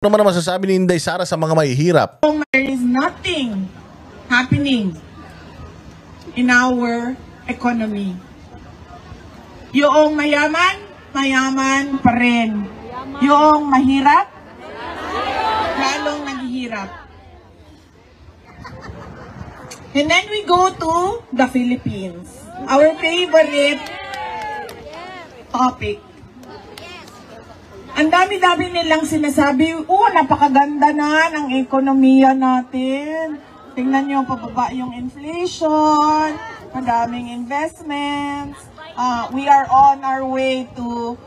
Ano naman masasabi ni Inday Sara sa mga mahihirap? There is nothing happening in our economy. Yung mayaman, mayaman pa rin. Yung mahirap, lalong naghihirap. And then we go to the Philippines. Our favorite topic. Ang dami-dami nilang sinasabi, napakaganda na ng ekonomiya natin. Tingnan nyo, pababa yung inflation, madaming investments. We are on our way to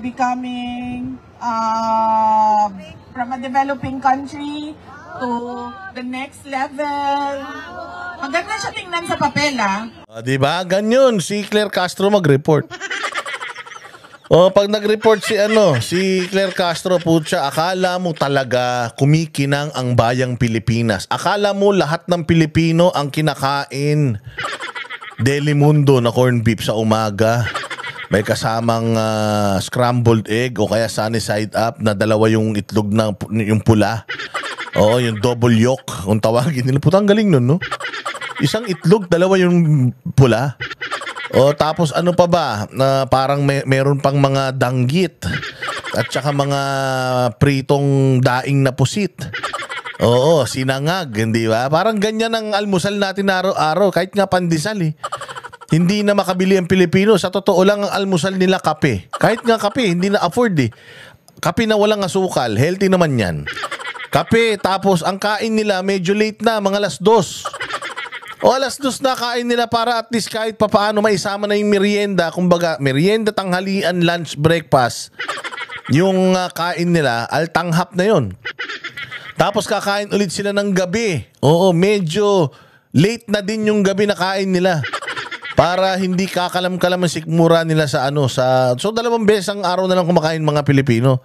becoming from a developing country to the next level. Maganda siya tingnan sa papel, Diba? Ganyan, si Claire Castro mag-report. Pag nag-report si Claire Castro, putya, akala mo talaga kumikinang ang bayang Pilipinas. Akala mo lahat ng Pilipino ang kinakain Delimundo na corned beef sa umaga. May kasamang scrambled egg o kaya sunny side up na dalawa yung itlog na yung pula. Oo, yung double yolk kung tawagin nila. Putang galing nun, no? Isang itlog, dalawa yung pula. Tapos ano pa ba? Parang meron pang mga danggit at saka mga pritong daing na pusit. Oo, sinangag, hindi ba? Parang ganyan ang almusal natin araw-araw, kahit nga pandesal eh. Hindi na makabili ang Pilipino. Sa totoo lang ang almusal nila kape. Kahit nga kape, hindi na afford eh. Kape na walang asukal, healthy naman yan. Kape, tapos ang kain nila medyo late na, mga alas 2. Alas 2 na kain nila para at least kahit papaano maisama na yung merienda. Kumbaga, merienda, tanghalian, lunch, breakfast. Yung kain nila, altanghap na yon. Tapos kakain ulit sila ng gabi. Oo, medyo late na din yung gabi na kain nila. Para hindi kakalam-kalam ang sikmura nila sa So, 2 beses ang araw na lang kumakain mga Pilipino.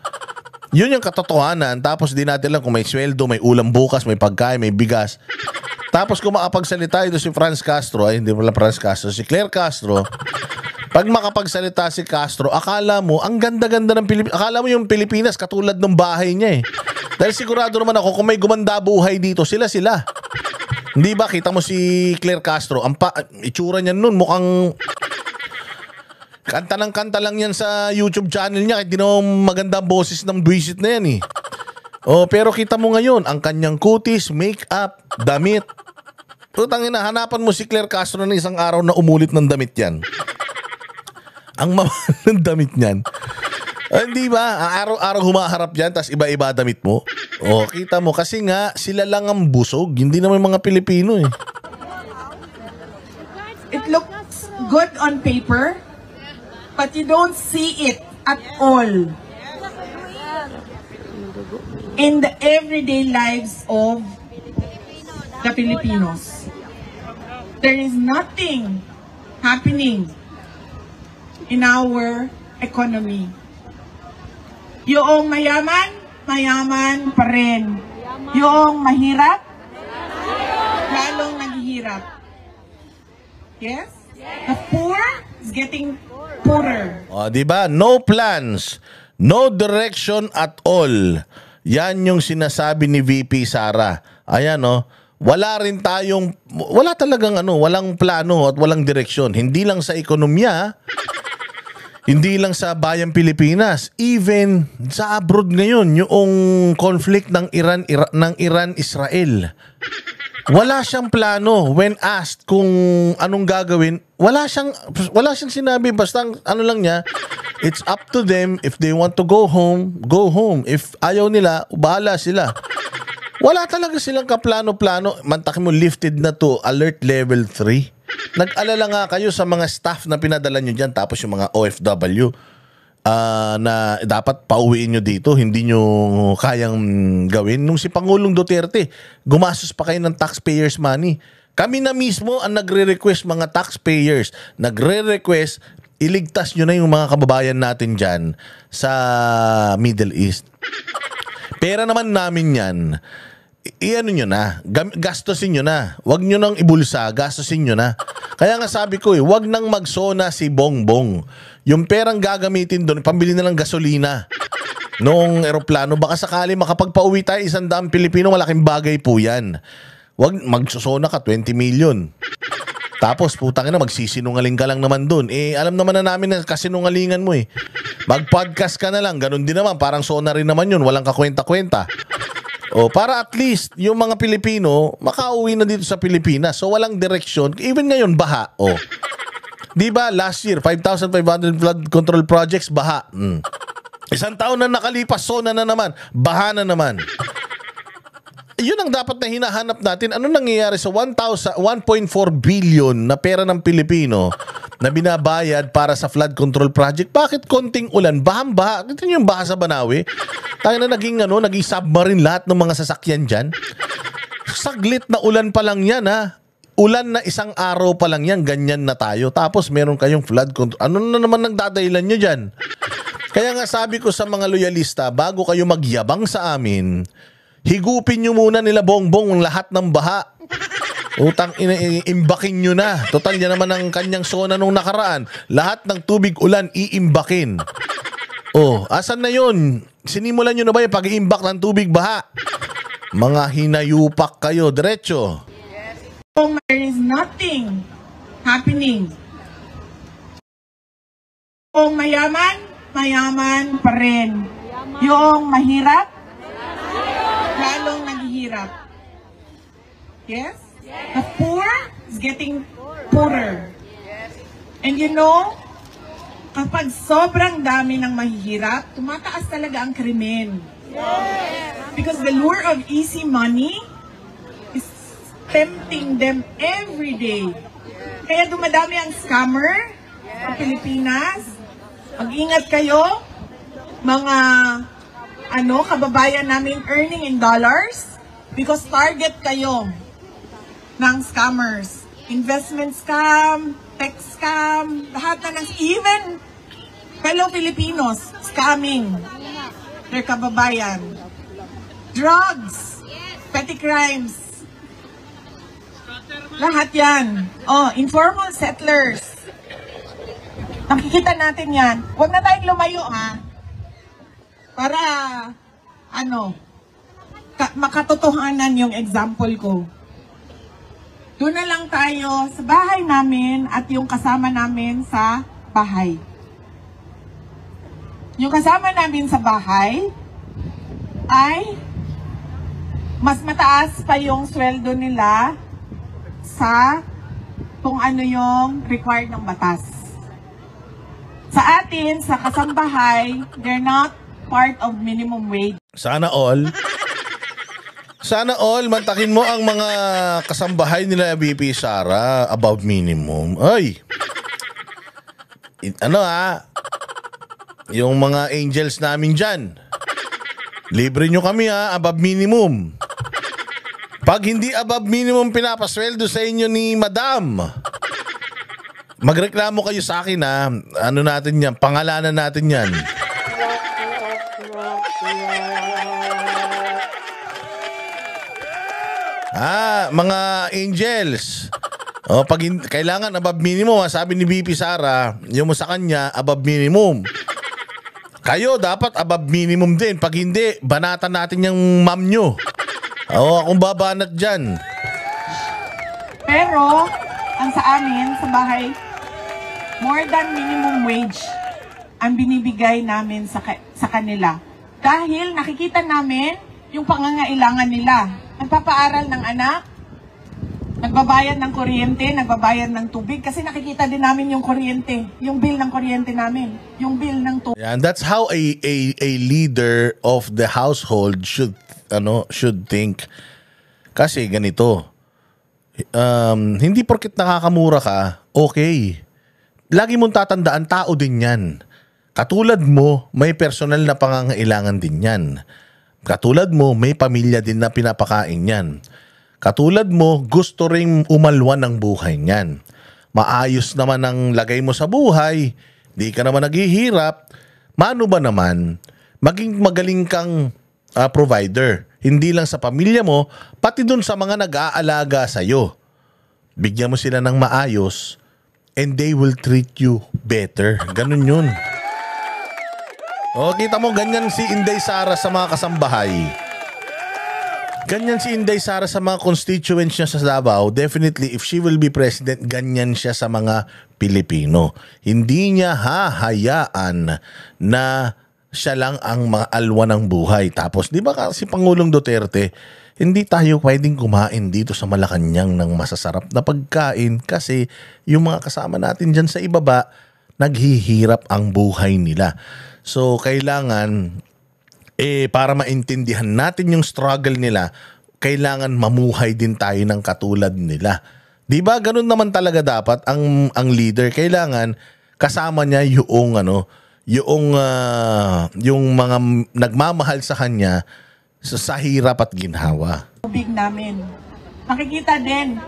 Yun yung katotohanan. Tapos di natin lang kung may sweldo, may ulam bukas, may pagkain, may bigas. Tapos kung makapagsalita ito si Franz Castro, hindi pala Franz Castro, si Claire Castro, pag makapagsalita si Castro, akala mo, ang ganda-ganda ng Pilipinas. Akala mo yung Pilipinas katulad ng bahay niya eh. Dahil sigurado naman ako, kung may gumanda buhay dito, sila. Hindi ba, kita mo si Claire Castro, itsura niya nun, mukhang kanta ng kanta lang yan sa YouTube channel niya, kahit di naman maganda ang boses ng buwisit na yan eh. Pero kita mo ngayon, ang kanyang kutis, make-up, damit. Putang ina, hanapan mo si Claire Castro na isang araw na umulit ng damit yan. Ang mamahal ng damit yan. Hindi ba? Araw-araw humaharap yan, tas iba-iba damit mo. Kita mo, kasi nga, sila lang ang busog. Hindi naman mga Pilipino eh. It looks good on paper, but you don't see it at all in the everyday lives of the Filipinos. There is nothing happening in our economy. Yung mayaman, mayaman pa rin. Yung mahirap, lalong naghihirap. Yes? The poor is getting poorer. Diba? No plans, no direction at all. Yan yung sinasabi ni VP Sara. Ayan wala talagang walang plano at walang direksyon. Hindi lang sa ekonomiya, hindi lang sa bayang Pilipinas, even sa abroad ngayon, yung conflict ng Iran-Israel. Wala siyang plano when asked kung anong gagawin. Wala siyang sinabi, basta lang niya, it's up to them. If they want to go home, go home. If ayaw nila, bahala sila. Wala talaga silang kaplano-plano. Mantakin mo, lifted na to alert level 3. Nag-alala nga kayo sa mga staff na pinadala nyo dyan, tapos yung mga OFW na dapat pauwiin nyo dito, hindi nyo kayang gawin. Nung si Pangulong Duterte, gumastos pa kayo ng taxpayers' money. Kami na mismo ang nagre-request, mga taxpayers, nagre-request, iligtas nyo na yung mga kababayan natin dyan sa Middle East. Pera naman namin yan. Iano nyo na, gastusin nyo na. Huwag nyo nang ibulsa, gastusin nyo na. Kaya nga sabi ko huwag nang magsona si Bongbong. Yung perang gagamitin doon, pambili na lang gasolina. noong eroplano. Baka sakali makapagpauwi tayo 100 Pilipino, malaking bagay po yan. Wag magsusona ka 20 million. Tapos putang ina, magsisinungaling ka lang naman dun. Alam naman na namin na kasinungalingan mo eh. Mag-podcast ka na lang, ganun din naman. Parang sona rin naman yun, walang kakwenta-kwenta. O para at least yung mga Pilipino makauwi na dito sa Pilipinas. So walang direksyon. Even ngayon, baha. O. Di ba last year, 5,500 flood control projects, baha. Isang taon na nakalipas, sona na naman. Baha na naman. Yun ang dapat na hinahanap natin. Ano nangyayari sa 1.4 billion na pera ng Pilipino na binabayad para sa flood control project? Bakit konting ulan? Bahang-baha. Ito yung baha sa Banawe. Tayo na naging submarine lahat ng mga sasakyan dyan. Saglit na ulan pa lang yan, ha? Ulan na isang araw pa lang yan, ganyan na tayo. Tapos meron kayong flood control. Ano na naman nagdadahilan nyo dyan? Kaya nga sabi ko sa mga loyalista, bago kayo magyabang sa amin, higupin nyo muna nila Bongbong lahat ng baha. Utang imbakin nyo na. Total yan naman ang kanyang sona nung nakaraan. Lahat ng tubig ulan, iimbakin. Oh, asan na yun? Sinimulan nyo na ba yung pag-iimbak ng tubig baha? Mga hinayupak kayo, diretso. There is nothing happening. Kung mayaman, mayaman pa rin. Yung mahirap, lalong naghihirap. Yes? The poor is getting poorer. And you know, kapag sobrang dami ng mahihirap, tumataas talaga ang krimen. Because the lure of easy money is tempting them every day. Kaya dumadami ang scammer sa Pilipinas. Mag-ingat kayo, mga kababayan namin earning in dollars, because target kayo ng scammers. Investment scam, tech scam, lahat na ng, even fellow Filipinos scamming their kababayan. Drugs, petty crimes, lahat yan. Oh, informal settlers. Nakikita natin yan. Huwag na tayong lumayo, ha? Para, makatotohanan yung example ko. Doon na lang tayo sa bahay namin at yung kasama namin sa bahay. Yung kasama namin sa bahay ay mas mataas pa yung sweldo nila sa kung ano yung required ng batas. Sa atin, sa kasambahay, they're not part of minimum wage. Sana all. Sana all, mantakin mo ang mga kasambahay nila VP Sara above minimum. Ay! Yung mga angels namin dyan. Libre nyo kami above minimum. Pag hindi above minimum pinapasweldo sa inyo ni Madam, magreklamo kayo sa akin ano natin yan, pangalanan natin yan. Mga angels. Pag kailangan above minimum, sabi ni VP Sara, yung mo sa kanya above minimum. Kayo dapat above minimum din. Pag hindi, banatan natin yung ma'am nyo. Akong babanat dyan. Pero, ang sa amin, sa bahay, more than minimum wage ang binibigay namin sa kanila. Dahil nakikita namin yung pangangailangan nila. Nagpapaaral ng anak, nagbabayad ng kuryente, nagbabayad ng tubig, kasi nakikita din namin yung kuryente, yung bill ng kuryente namin, yung bill ng tubig. Yeah, and that's how a leader of the household should think. Kasi ganito, hindi porket nakakamura ka, okay. Lagi mong tatandaan, tao din yan. Katulad mo, may personal na pangangailangan din yan. Katulad mo, may pamilya din na pinapakain yan. Katulad mo, gusto ring umalwan ng buhay niyan. Maayos naman ang lagay mo sa buhay, di ka naman naghihirap. Mano ba naman, maging magaling kang provider. Hindi lang sa pamilya mo, pati dun sa mga nag-aalaga sa'yo. Bigyan mo sila ng maayos, and they will treat you better. Ganun yun. O, kita mo, ganyan si Inday Sara sa mga kasambahay. Ganyan si Inday Sara sa mga constituents niya sa Davao. Definitely, if she will be president, ganyan siya sa mga Pilipino. Hindi niya hahayaan na siya lang ang mga alwa ng buhay. Tapos, di ba si Pangulong Duterte, hindi tayo pwedeng kumain dito sa Malacanang ng masasarap na pagkain kasi yung mga kasama natin dyan sa ibaba, naghihirap ang buhay nila. So, kailangan, para maintindihan natin yung struggle nila, kailangan mamuhay din tayo ng katulad nila. Di ba? Ganun naman talaga dapat ang leader. Kailangan kasama niya yung mga nagmamahal sa kanya sa hirap at ginhawa. Tubig namin. Makikita din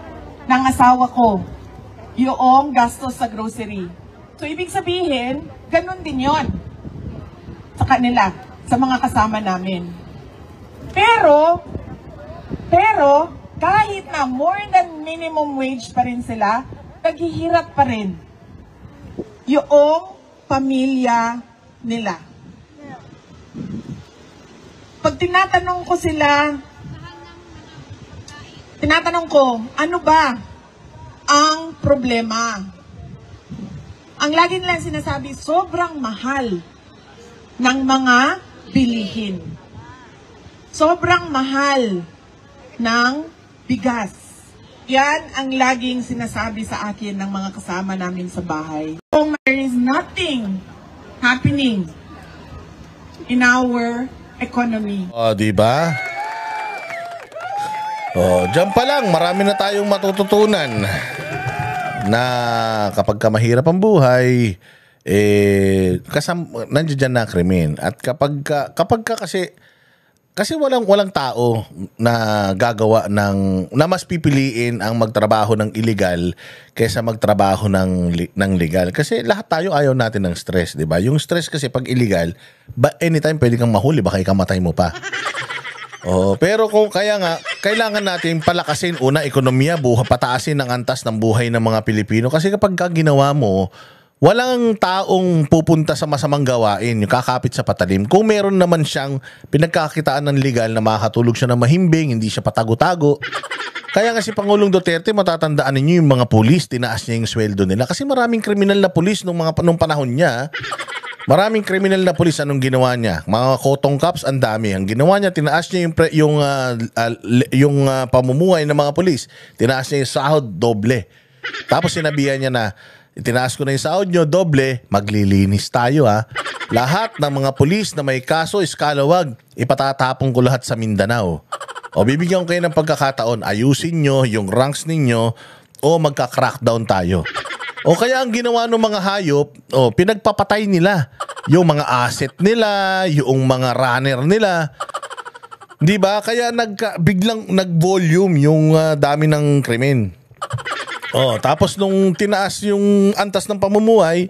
ng asawa ko yung gastos sa grocery. So, ibig sabihin, ganun din yon sa kanila, sa mga kasama namin. Pero, kahit na more than minimum wage pa rin sila, naghihirap pa rin yung pamilya nila. Pag tinatanong ko, ano ba ang problema? Ang lagi nilang sinasabi, sobrang mahal ng mga bilihin. Sobrang mahal ng bigas. Yan ang laging sinasabi sa akin ng mga kasama namin sa bahay. So, there is nothing happening in our economy. O, diba? O, dyan pa lang, marami na tayong matututunan na kapag mahirap ang buhay, nandiyan dyan na krimen. At kapag kasi walang tao na gagawa na mas pipiliin ang magtrabaho ng illegal kaysa magtrabaho ng legal. Kasi lahat tayo ayaw natin ng stress, 'di ba? Yung stress kasi pag illegal, anytime pwede kang mahuli, baka ikamatay mo pa. Pero kaya nga kailangan natin palakasin ekonomiya, pataasin ang antas ng buhay ng mga Pilipino kasi kapag ginawa mo, walang taong pupunta sa masamang gawain, yung kakapit sa patalim. Kung meron naman siyang pinagkakitaan ng legal na makakatulog siya ng mahimbing, hindi siya patago-tago. Kaya nga si Pangulong Duterte, matatandaan ninyo yung mga pulis, tinaas niya yung sweldo nila. Kasi maraming kriminal na pulis nung panahon niya. Maraming kriminal na pulis, anong ginawa niya? Mga cotton cops, ang dami. Ang ginawa niya, tinaas niya yung pamumuhay ng mga pulis. Tinaas niya yung sahod, doble. Tapos sinabihan niya na, itinaas ko na yung sahod nyo, doble, maglilinis tayo ha. Lahat ng mga pulis na may kaso, iskalawag, ipatatapong ko lahat sa Mindanao. O bibigyan ko kayo ng pagkakataon, ayusin nyo yung ranks ninyo o magka-crackdown tayo. O kaya ang ginawa ng mga hayop, pinagpapatay nila yung mga asset nila, yung mga runner nila. Di ba? Kaya biglang nag-volume yung dami ng krimen. Tapos nung tinaas yung antas ng pamumuhay,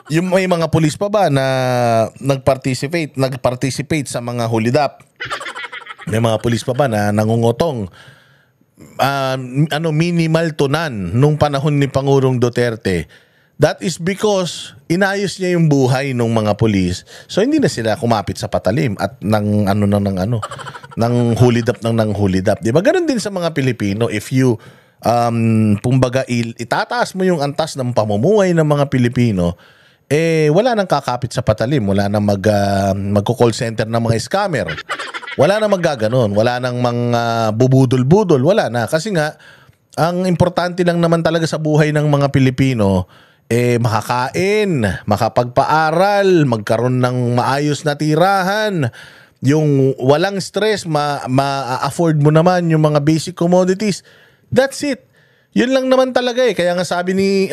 yung may mga pulis pa ba na nagparticipate sa mga hulidap? May mga pulis pa ba na nangungutong? Minimal tunan nung panahon ni Pangulong Duterte. That is because inayos niya yung buhay ng mga pulis. So hindi na sila kumapit sa patalim at ng hulidap. Di ba? Ganun din sa mga Pilipino. If you itataas mo yung antas ng pamumuhay ng mga Pilipino, wala nang kakapit sa patalim, wala nang magko-call center ng mga scammer, wala nang maggaganon, wala nang mga bubudol-budol, wala na. Kasi nga, ang importante lang naman talaga sa buhay ng mga Pilipino, makakain, makapagpaaral, magkaroon ng maayos na tirahan, yung walang stress, ma-afford mo naman yung mga basic commodities. That's it. Yun lang naman talaga Kaya nga sabi ni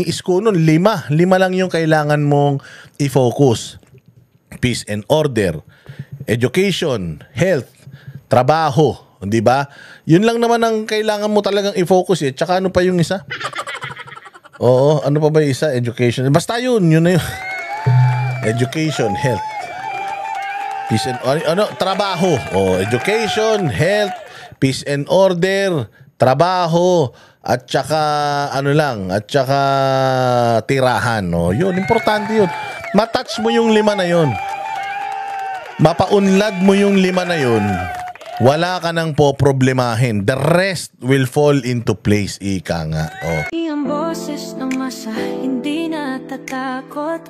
Isko noon, lima lang yung kailangan mong i-focus. Peace and order, education, health, trabaho, 'di ba? Yun lang naman ang kailangan mo talagang i-focus Tsaka ano pa yung isa? Ano pa ba yung isa? Education. Basta yun na yun. Education, health, peace and trabaho. Education, health, peace and order, trabaho, at saka tirahan. Yun, importante yun. matouch mo yung 5 na yun, mapaunlad mo yung 5 na yun, wala ka nang poproblemahin. The rest will fall into place, ika nga. Oh. Ang boses ng masa, hindi natatakot.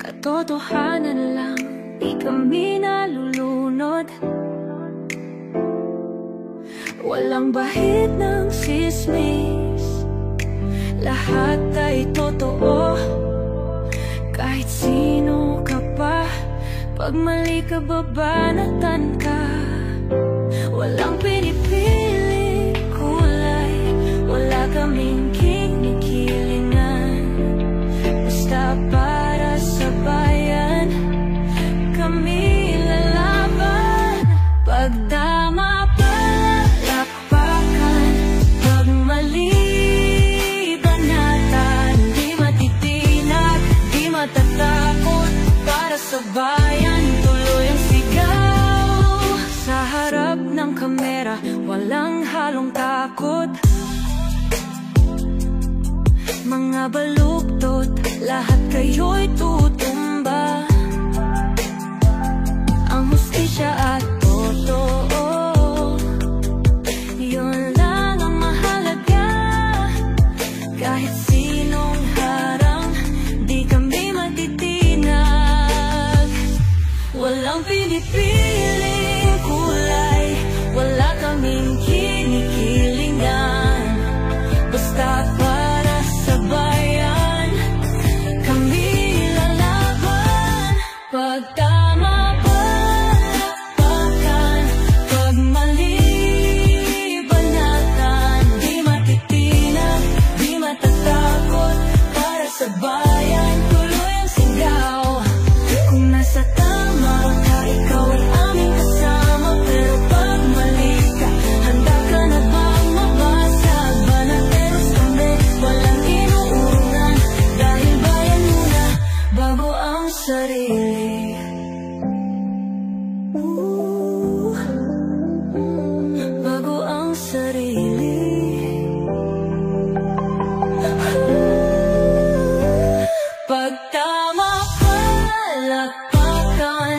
Katotohanan lang, di kami nalulunod. Walang bahid ng sismis, lahat ay totoo. Kahit sino ka pa, pag mali ka, babanatan ka. Walang pinipili kulay, wala kaming kinikilingan. Basta para sa bayan, kami lalaban. Pagdama palakpakan, pag mali banatan. Di matitinag, di matatakot, para sa bayan tuloy ang sigaw. Sa harap ng kamera, walang halong takot. Mga baluktot, lahat kayo'y tutumba. Ang hustisya at totoo, yun lang ang mahalaga. Kahit sinong harang, di kami matitinag. Walang pinipiling kulay, wala kaming kinikilingan. Basta para sa bayan, kami lalaban. Pag tama palakpakan, pag mali banatan. Di matitinag, di matatakot, para sa bayan tuloy ang sigaw. Kung nasa tama ka, ikaw ay aming kasama. Pero pag mali ka, handa ka na bang mabasag? Banateros kami, walang inuurungan. Dahil bayan muna, bago ang sarili. Bago ang sarili. Pag tama palakpakan,